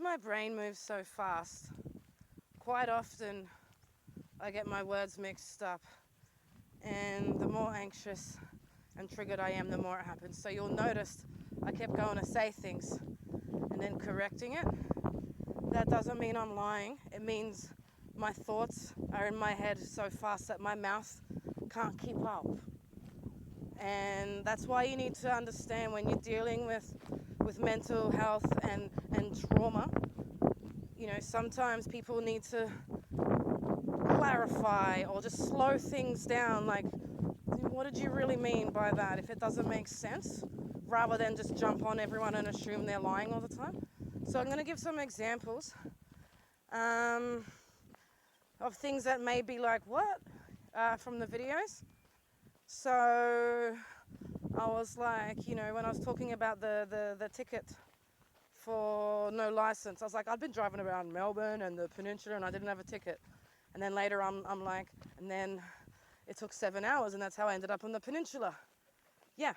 my brain moves so fast, quite often I get my words mixed up, and the more anxious and triggered I am, the more it happens. So you'll notice I kept going to say things and then correcting it. That doesn't mean I'm lying. It means my thoughts are in my head so fast that my mouth can't keep up. And that's why you need to understand when you're dealing with mental health and trauma, you know, sometimes people need to clarify or just slow things down. Like, what did you really mean by that? If it doesn't make sense, rather than just jump on everyone and assume they're lying all the time. So I'm going to give some examples of things that may be like, what? From the videos. So I was like, you know, when I was talking about the ticket for no license, I was like, I'd been driving around Melbourne and the Peninsula and I didn't have a ticket. And then later I'm like, and then it took 7 hours and that's how I ended up on the Peninsula. Yeah,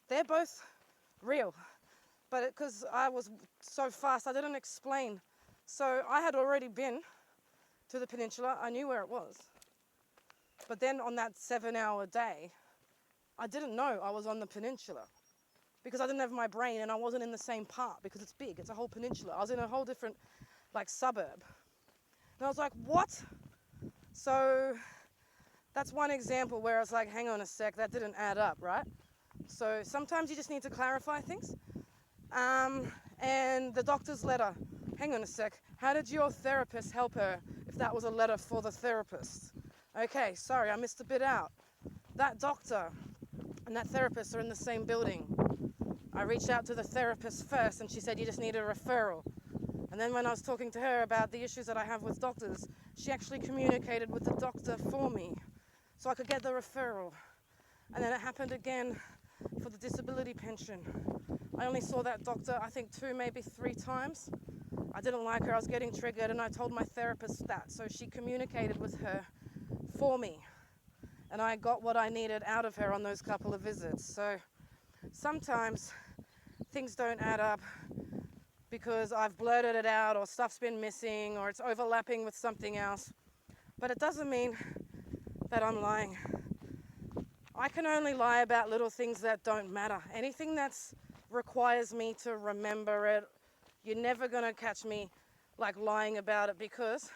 they're both real. But because I was so fast, I didn't explain. So I had already been to the Peninsula. I knew where it was. But then on that 7-hour day, I didn't know I was on the Peninsula because I didn't have my brain and I wasn't in the same part because it's big. It's a whole peninsula. I was in a whole different, like, suburb. And I was like, what? So that's one example where I was like, hang on a sec, that didn't add up, right? So sometimes you just need to clarify things. And the doctor's letter, hang on a sec, how did your therapist help her if that was a letter for the therapist? Okay, sorry, I missed a bit out. That doctor and that therapist are in the same building. I reached out to the therapist first and she said you just need a referral. And then when I was talking to her about the issues that I have with doctors, she actually communicated with the doctor for me so I could get the referral. And then it happened again for the disability pension. I only saw that doctor, I think 2, maybe 3 times. I didn't like her, I was getting triggered, and I told my therapist that. So she communicated with her for me. And I got what I needed out of her on those couple of visits. So sometimes things don't add up because I've blurted it out or stuff's been missing or it's overlapping with something else. But it doesn't mean that I'm lying. I can only lie about little things that don't matter. Anything that requires me to remember it, you're never going to catch me like lying about it because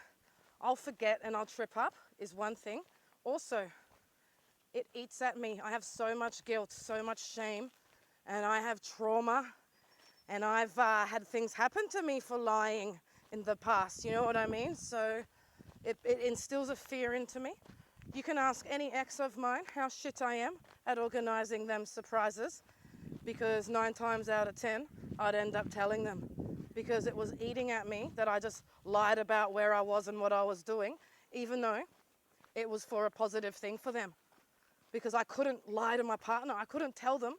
I'll forget and I'll trip up is one thing. Also, it eats at me. I have so much guilt, so much shame, and I have trauma, and I've had things happen to me for lying in the past, you know what I mean? So it instills a fear into me. You can ask any ex of mine how shit I am at organising them surprises, because 9 times out of 10, I'd end up telling them because it was eating at me that I just lied about where I was and what I was doing, even though it was for a positive thing for them. Because I couldn't lie to my partner. I couldn't tell them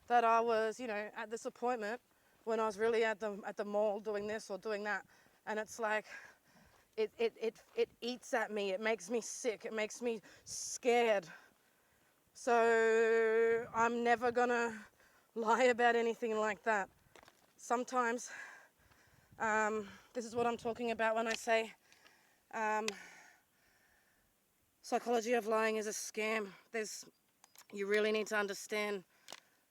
that I was, you know, at this appointment when I was really at the mall doing this or doing that. And it's like, it eats at me. It makes me sick. It makes me scared. So I'm never gonna lie about anything like that. Sometimes, this is what I'm talking about when I say psychology of lying is a scam. You really need to understand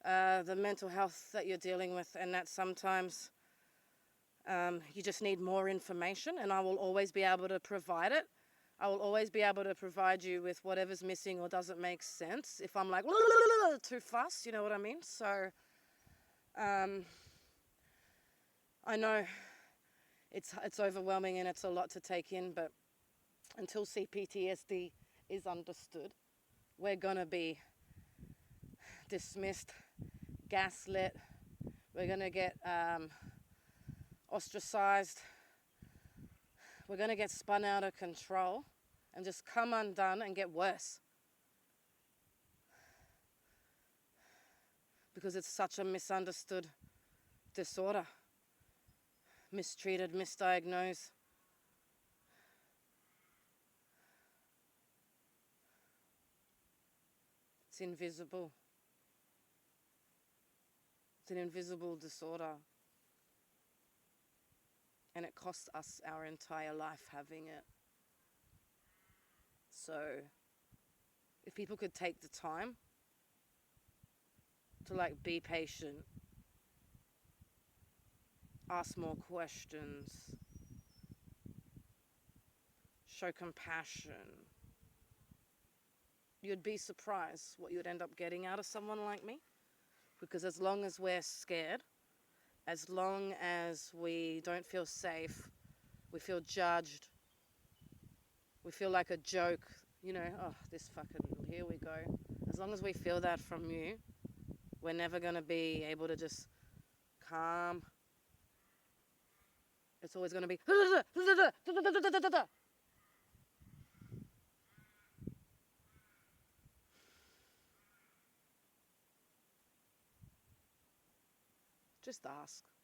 the mental health that you're dealing with, and that sometimes you just need more information, and I will always be able to provide it. I will always be able to provide you with whatever's missing or doesn't make sense if I'm like too fast, you know what I mean? So I know it's overwhelming and it's a lot to take in, but until CPTSD is understood, we're gonna be dismissed, gaslit, we're gonna get ostracized, we're gonna get spun out of control and just come undone and get worse. Because it's such a misunderstood disorder, mistreated, misdiagnosed. It's invisible. It's an invisible disorder. and it costs us our entire life having it. So if people could take the time to like be patient, ask more questions, show compassion, you'd be surprised what you'd end up getting out of someone like me. Because as long as we're scared, as long as we don't feel safe, we feel judged, we feel like a joke, you know, oh, this fucking, here we go. As long as we feel that from you, we're never going to be able to just calm. It's always going to be just ask.